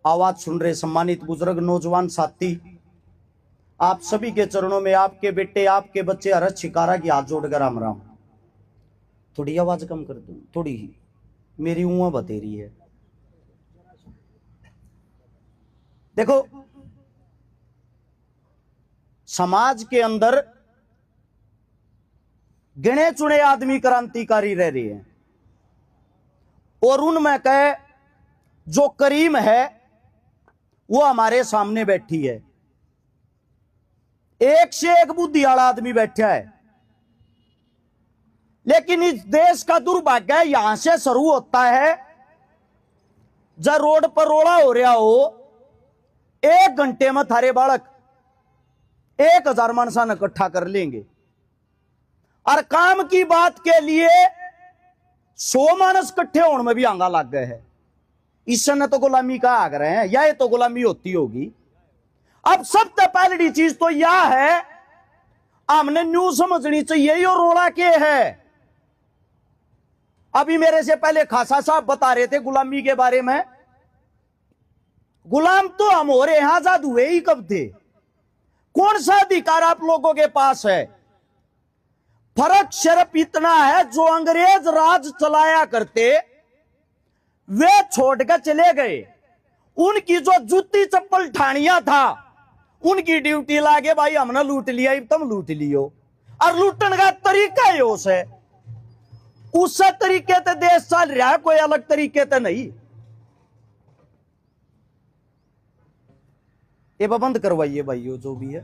आवाज सुन रहे सम्मानित बुजुर्ग नौजवान साथी, आप सभी के चरणों में आपके बेटे आपके बच्चे हरस शिकारा की हाथ जोड़कर राम राम। थोड़ी आवाज कम कर दूं, थोड़ी ही मेरी ऊँआ बतेरी है। देखो, समाज के अंदर गिने चुने आदमी क्रांतिकारी रह रहे हैं और उनमें कहे जो करीम है वो हमारे सामने बैठी है। एक से एक बुद्धि वाला आदमी बैठा है, लेकिन इस देश का दुर्भाग्य है, यहां से शुरू होता है। जब रोड पर रोड़ा हो रहा हो, 1 घंटे में थारे बालक 1000 मानसा ने इकट्ठा कर लेंगे और काम की बात के लिए 100 मानस इकट्ठे होने में भी आंगा लग गए है। इसने तो गुलामी का आग रहे हैं, या ये तो गुलामी होती होगी। अब सबसे पहली चीज तो यह है, हमने न्यू समझनी चाहिए यो रोड़ा के है। अभी मेरे से पहले खासा साहब बता रहे थे गुलामी के बारे में। गुलाम तो हम हो रहे हैं, आजाद हुए ही कब थे? कौन सा अधिकार आप लोगों के पास है? फर्क सिर्फ इतना है, जो अंग्रेज राज चलाया करते वे छोड़कर चले गए। उनकी जो जूती चप्पल ठानिया था, उनकी ड्यूटी लागे भाई हमने लूट लिया, तुम लूट लियो। और लूटने का तरीका ही उस तरीके से देश चल रहा है, कोई अलग तरीके से नहीं। ये बंद करवाइए भाइयों जो भी है।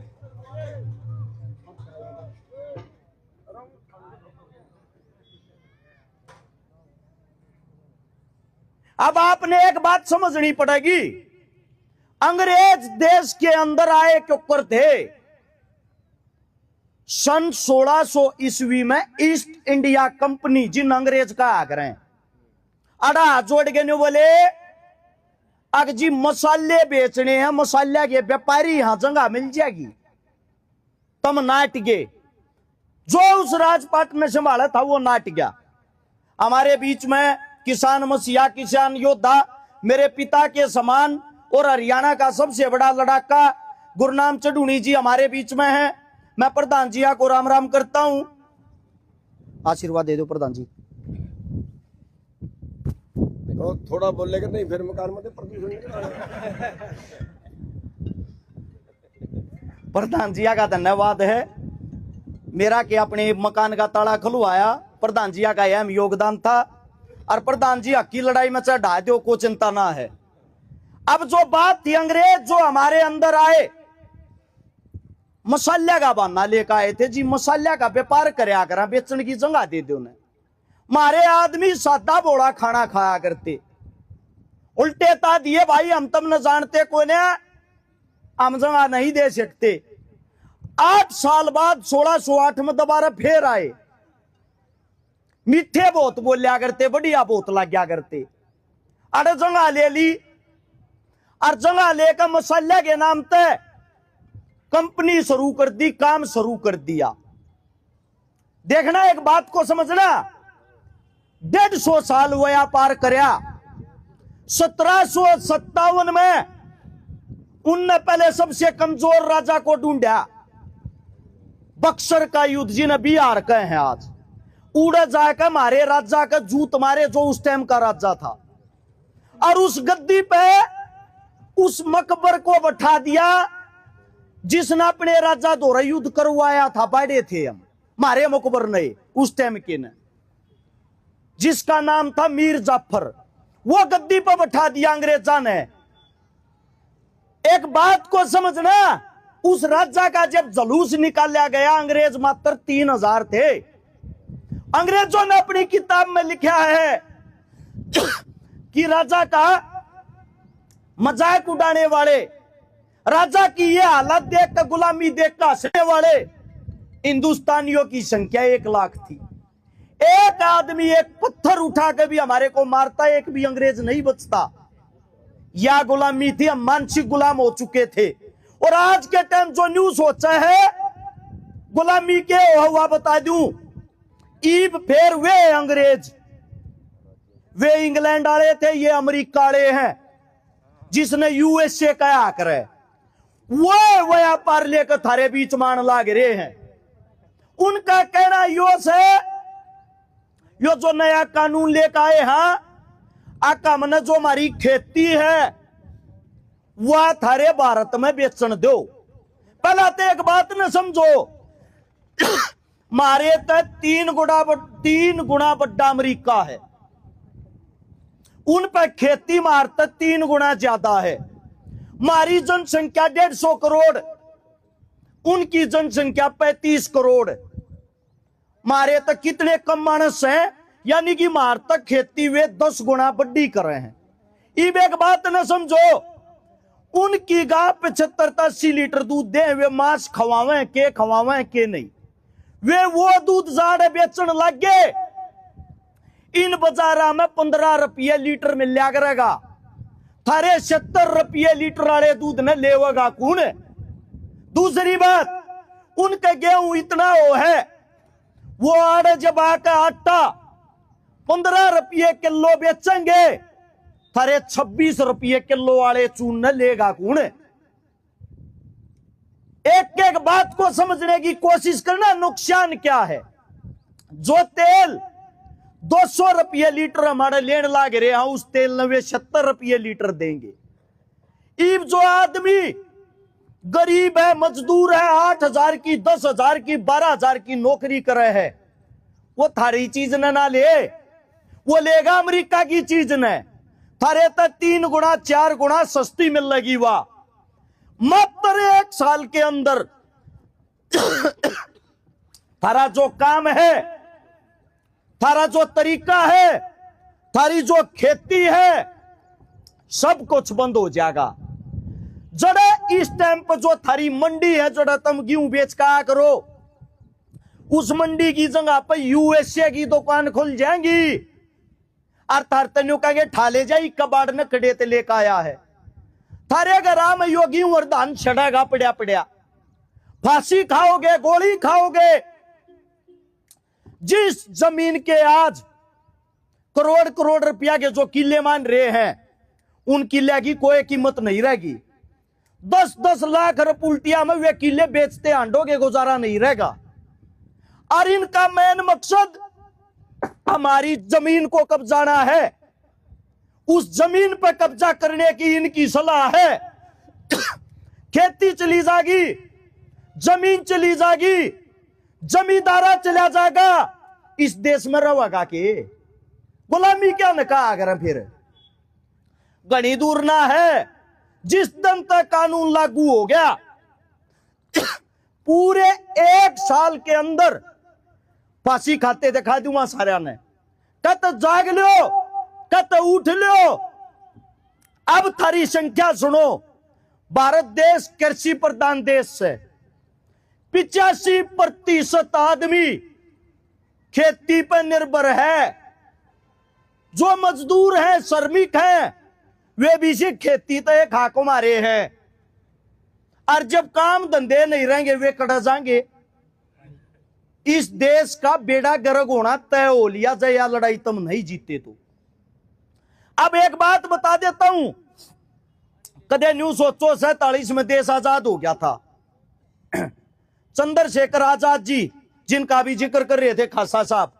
अब आपने एक बात समझनी पड़ेगी, अंग्रेज देश के अंदर आए क्यों कर थे? सन 1600 ईस्वी में ईस्ट इंडिया कंपनी, जिन अंग्रेज का आग्रह है, अड़ा जोड़ के नहीं बोले अगर जी मसाले बेचने हैं, मसाले के व्यापारी यहां जगह मिल जाएगी, तुम नाट गए। जो उस राजपाट में संभाला था वो नाट गया। हमारे बीच में किसान मसीहा, किसान योद्धा, मेरे पिता के समान और हरियाणा का सबसे बड़ा लड़ाका गुरनाम चढ़ूनी जी हमारे बीच में है। मैं प्रधान जी को राम राम करता हूं। आशीर्वाद दे दो प्रधान जी। तो थोड़ा बोलेगा नहीं फिर मकान में प्रदूषण। प्रधान जी का धन्यवाद है। मेरा के अपने मकान का ताला खुलवाया, प्रधान जी का अहम योगदान था। और प्रधान जी हकी लड़ाई में चढ़ा दो, को चिंता ना है। अब जो बात थी, अंग्रेज जो हमारे अंदर आए, मसाला का बहाना लेकर आए थे जी, मसाला का व्यापार करया करा, बेचने की जगह दे दो उन्हें। मारे आदमी सादा बोड़ा खाना खाया करते, उल्टे ता दिए भाई हम तुम न जानते कोने, हम जगह नहीं दे सकते। 8 साल बाद 1608 में दोबारा फिर आए। मीठे बहुत बोलिया करते, बढ़िया बहुत लाग्या करते। अरे जगह ले ली और जगह लेकर मसाले के नाम पे कंपनी शुरू कर दी, काम शुरू कर दिया। देखना, एक बात को समझना, 150 साल व्यापार करया। 1757 में उनने पहले सबसे कमजोर राजा को ढूंढा, बक्सर का युद्ध, जिन्हें बिहार कहे हैं आज। उड़ जाकर मारे राजा का जूत मारे, जो उस टाइम का राजा था, और उस गद्दी पे उस मकबर को बैठा दिया जिसने अपने राजा द्वारा युद्ध करवाया था। बैठे थे हम, मारे मकबर ने उस टाइम के ने, जिसका नाम था मीर जाफर। वो गद्दी पर बैठा दिया अंग्रेजा ने। एक बात को समझना, उस राजा का जब जलूस निकाला गया, अंग्रेज मात्र 3000 थे। अंग्रेजों ने अपनी किताब में लिखा है कि राजा का मजाक उड़ाने वाले, राजा की ये हालत देखकर, गुलामी देखकर हंसने वाले हिंदुस्तानियों की संख्या 1 लाख थी। एक आदमी एक पत्थर उठा के भी हमारे को मारता, एक भी अंग्रेज नहीं बचता। या गुलामी थी, हम मानसिक गुलाम हो चुके थे। और आज के टाइम जो न्यूज सोचा है गुलामी के हुआ, बता दूं, ईब फेर वे अंग्रेज, वे इंग्लैंड वाले थे, ये अमेरिका वाले हैं। जिसने यूएसए कहा करे, वो व्यापार लेकर थारे बीच मान लाग रहे हैं। उनका कहना यो से, यो जो नया कानून लेकर आए हैं, आका मन जो हमारी खेती है वह थारे भारत में बेचन दो। पहला तो एक बात न समझो, मारे तो 3 गुना बड़ा अमेरिका है, उन पर खेती मारता 3 गुना ज्यादा है। हमारी जनसंख्या 150 करोड़, उनकी जनसंख्या 35 करोड़। मारे तक कितने कम मानस हैं, यानी कि मार तक खेती वे 10 गुना बड़ी कर रहे हैं। इब एक बात न समझो, उनकी गाय 75-80 लीटर दूध दे, वे मांस खवावें के नहीं, वे वो दूध जाड़े बेचन लग गए। इन बाजारा में 15 रुपये लीटर मिल लिया करेगा, थारे 70 रुपये लीटर वाले दूध ने लेवेगा कौन? दूसरी बात, उनके गेहूं इतना वो है, वो आड़े जब आका आटा 15 रुपये किलो बेचेंगे, थारे 26 रुपये किलो वाले चून न लेगा कौन? एक एक बात को समझने की कोशिश करना, नुकसान क्या है। जो तेल 200 रुपये लीटर हमारे लेने लाग रहे हैं, उस तेल ने वे 70 रुपये लीटर देंगे। इब जो आदमी गरीब है, मजदूर है, 8,000 की, 10,000 की, 12,000 की नौकरी करे है, वो थारी चीज न ना ले, वो लेगा अमेरिका की चीज ने। थारे तक 3 गुना 4 गुना सस्ती मिल लगी। वाह, मात्र 1 साल के अंदर थारा जो काम है, थारा जो तरीका है, थारी जो खेती है, सब कुछ बंद हो जाएगा। जड़े इस टाइम पर जो थारी मंडी है, जड़ा तुम गेहूं बेच का करो, उस मंडी की जगह पर यूएसए की दुकान खुल जाएंगी। और थार तन्यू कहेंगे ठाले जाई कबाड़ ने कड़े ते लेकर आया है। थारे घरा में योगी और धान छड़ेगा पड़िया पड़िया, फांसी खाओगे, गोली खाओगे। जिस जमीन के आज करोड़ करोड़ रुपया के जो किले मान रहे हैं, उन किले की कोई कीमत नहीं रहेगी। 10-10 लाख रुपया में वे किले बेचते आंडोगे, गुजारा नहीं रहेगा। और इनका मेन मकसद हमारी जमीन को कब्जाना है। उस जमीन पर कब्जा करने की इनकी सलाह है। खेती चली जाएगी, जमीन चली जाएगी, जमींदारा चला जाएगा, इस देश में रहेगा के गुलामी क्या न कहा अगर फिर घनी दूर ना है। जिस दिन तक कानून लागू हो गया, पूरे 1 साल के अंदर फांसी खाते दिखा दूंगा सारे ने। कत जाग लो, कत उठ लो। अब थारी संख्या सुनो, भारत देश कृषि प्रधान देश है। 85% आदमी खेती पर निर्भर है। जो मजदूर हैं, श्रमिक हैं, वे भी से खेती तो एक हाको मारे हैं। और जब काम धंधे नहीं रहेंगे, वे कट जाएंगे। इस देश का बेड़ा गर्क होना तय हो लिया जाए, या लड़ाई तुम नहीं जीते तो। अब एक बात बता देता हूं, कदे न्यू सोचो 47 में देश आजाद हो गया था। चंद्रशेखर आजाद जी, जिनका भी जिक्र कर रहे थे खासा साहब,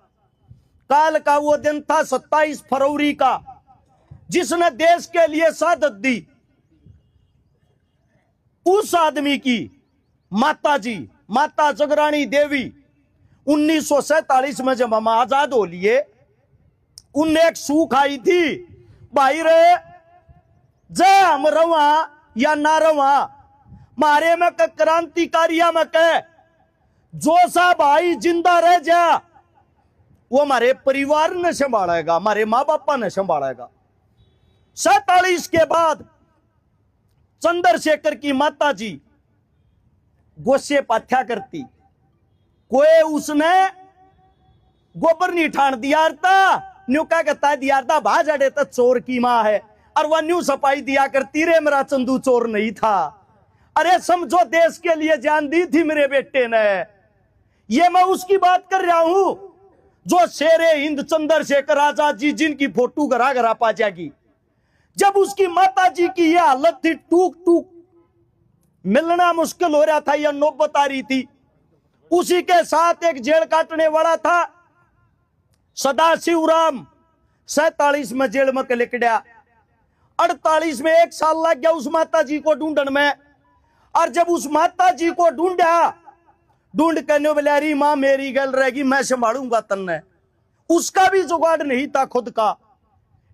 काल का वो दिन था 27 फरवरी का, जिसने देश के लिए शहादत दी। उस आदमी की माता जी, माता जगरानी देवी, 1947 में जब हम आजाद हो लिए, उनने एक सूख आई थी, भाई रे जय हम रवा या ना रवा, मारे में क्रांतिकारिया में कह जो सा भाई जिंदा रह जा, वो हमारे परिवार ने संभालेगा, हमारे माँ बापा ने संभालेगा। 47 के बाद चंद्रशेखर की माता जी गोसे पाथ्या करती, कोई उसने गोबर नहीं ठान दिया था, न्यू क्या कहता दिया था, भाजड़े तो चोर की मां है, और वह न्यू सफाई दिया करती रे मेरा चंदू चोर नहीं था। अरे समझो देश के लिए जान दी थी मेरे बेटे ने। ये मैं उसकी बात कर रहा हूं जो शेरे हिंद चंद्रशेखर आजाद जी, जिनकी फोटो घरा घरा पा जाएगी, जब उसकी माता जी की यह हालत थी, टूक टूक मिलना मुश्किल हो रहा था, यह नौबत आ रही थी, उसी के साथ एक जेल काटने वाला था सदाशिवराम। 47 में जेल में लिकड़ा, 48 में 1 साल लग गया उस माता जी को ढूंढने में। और जब उस माता जी को ढूंढ करने बलियारी मां मेरी गल रहेगी, मैं संभालूंगा तन्ने, उसका भी जुगाड़ नहीं था खुद का।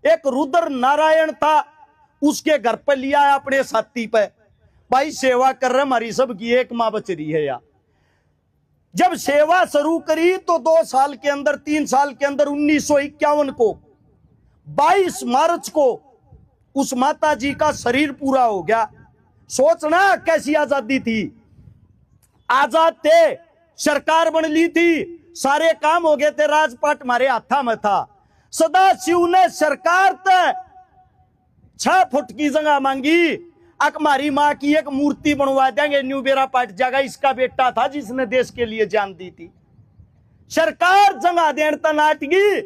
एक रुद्र नारायण था, उसके घर पर लिया अपने साथी पे, भाई सेवा कर रहे हमारी सबकी, एक मां बच रही है यार। जब सेवा शुरू करी तो 2 साल के अंदर, 3 साल के अंदर 1951 को 22 मार्च को उस माता जी का शरीर पूरा हो गया। सोचना कैसी आजादी थी, आजाद थे, सरकार बन ली थी, सारे काम हो गए थे, राजपाट हमारे हाथा में था। सदाशिव ने सरकार तय 6 फुट की जगह मांगी, हमारी मां की एक मूर्ति बनवा देंगे, न्यू बेरा पाट जाएगा, इसका बेटा था जिसने देश के लिए जान दी थी। सरकार जगह देन तनाटगी,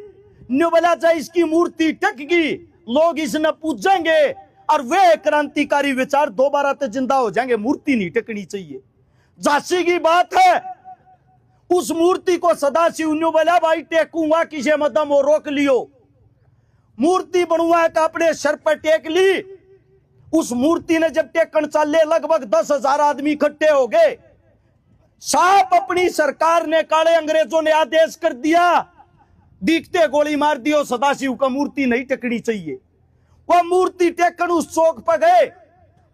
न्यू बोला जाए इसकी मूर्ति टकगी, लोग इसने पूजेंगे और वे क्रांतिकारी विचार दोबारा तो जिंदा हो जाएंगे, मूर्ति नहीं टकनी चाहिए। झांसी की बात है, उस मूर्ति को सदाशिव ने बोला भाई टेकूंगा, किसे मदम वो रोक लियो। मूर्ति बनवा का अपने सर पर टेक ली। उस मूर्ति ने जब टेकन चले, लगभग 10,000 आदमी इकट्ठे हो गए। साफ अपनी सरकार ने, काले अंग्रेजों ने आदेश कर दिया, दिखते गोली मार दियो, सदाशिव का मूर्ति नहीं टेकनी चाहिए। वह मूर्ति टेकन उस चौक पर गए,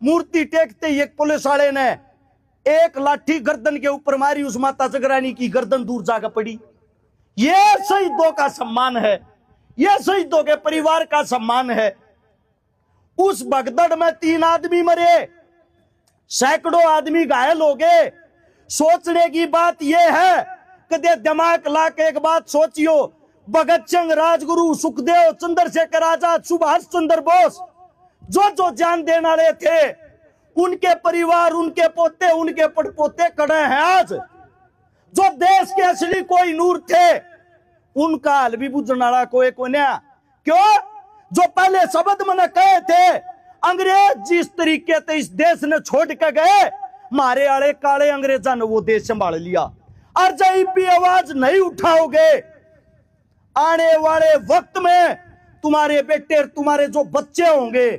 मूर्ति टेकते ही एक पुलिस वाले ने एक लाठी गर्दन के ऊपर मारी, उस माता जगरानी की गर्दन दूर जाकर पड़ी। यह शहीदों का सम्मान है, यह शहीदों के परिवार का सम्मान है। उस भगदड़ में 3 आदमी मरे, सैकड़ों आदमी घायल हो गए। सोचने की बात यह है कि दिमाग ला के एक बात सोचियो, भगत सिंह, राजगुरु, सुखदेव, चंद्रशेखर आजाद, सुभाष चंद्र बोस, जो जान देने वाले थे, उनके परिवार, उनके पोते, उनके पड़पोते खड़े हैं आज। जो देश के असली कोई नूर थे, उनका हाल भी बुझने वाला कोई कोन्या। क्यों? जो पहले शब्द मैंने कहे थे, अंग्रेज जिस तरीके से इस देश ने छोड़ के गए, मारे आले काले अंग्रेजा ने वो देश संभाल लिया। और जब भी आवाज नहीं उठाओगे, आने वाले वक्त में तुम्हारे बेटे, तुम्हारे जो बच्चे होंगे,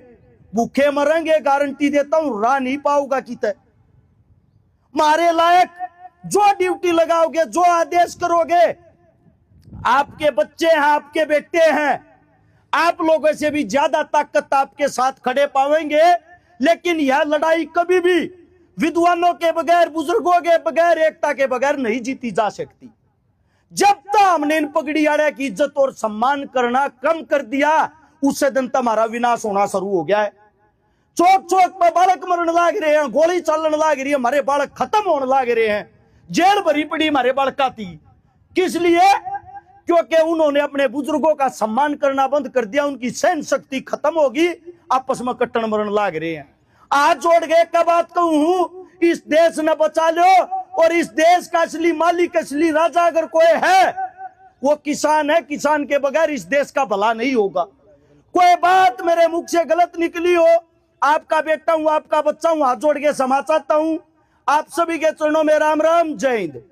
भूखे मरेंगे, गारंटी देता हूं, राह नहीं पाओगा किते। मारे लायक जो ड्यूटी लगाओगे, जो आदेश करोगे, आपके बच्चे हैं, आपके बेटे हैं, आप लोगों से भी ज्यादा ताकत आपके साथ खड़े पाएंगे। लेकिन यह लड़ाई कभी भी विद्वानों के बगैर, बुजुर्गों के बगैर, एकता के बगैर नहीं जीती जा सकती। जब तक हमने इन पगड़ी वाले की इज्जत और सम्मान करना कम कर दिया, उससे दिन हमारा विनाश होना शुरू हो गया है। चौक चौक पर बालक मरने लग रहे हैं, गोली चलने लग रही है, हमारे बालक खत्म होने लग रहे हैं, जेल भरी पड़ी हमारे बालका थी। किस लिए? क्योंकि उन्होंने अपने बुजुर्गों का सम्मान करना बंद कर दिया, उनकी सहन शक्ति खत्म होगी, आपस में कट्टन मरने लग रहे हैं। आज जोड़ गए का बात कहूं, इस देश ने बचा लो, और इस देश का असली मालिक, असली राजा अगर कोई है, वो किसान है। किसान के बगैर इस देश का भला नहीं होगा। कोई बात मेरे मुख से गलत निकली हो, आपका बेटा हूं, आपका बच्चा हूं, हाथ जोड़ के क्षमा चाहता हूं। आप सभी के चरणों में राम राम, जय हिंद।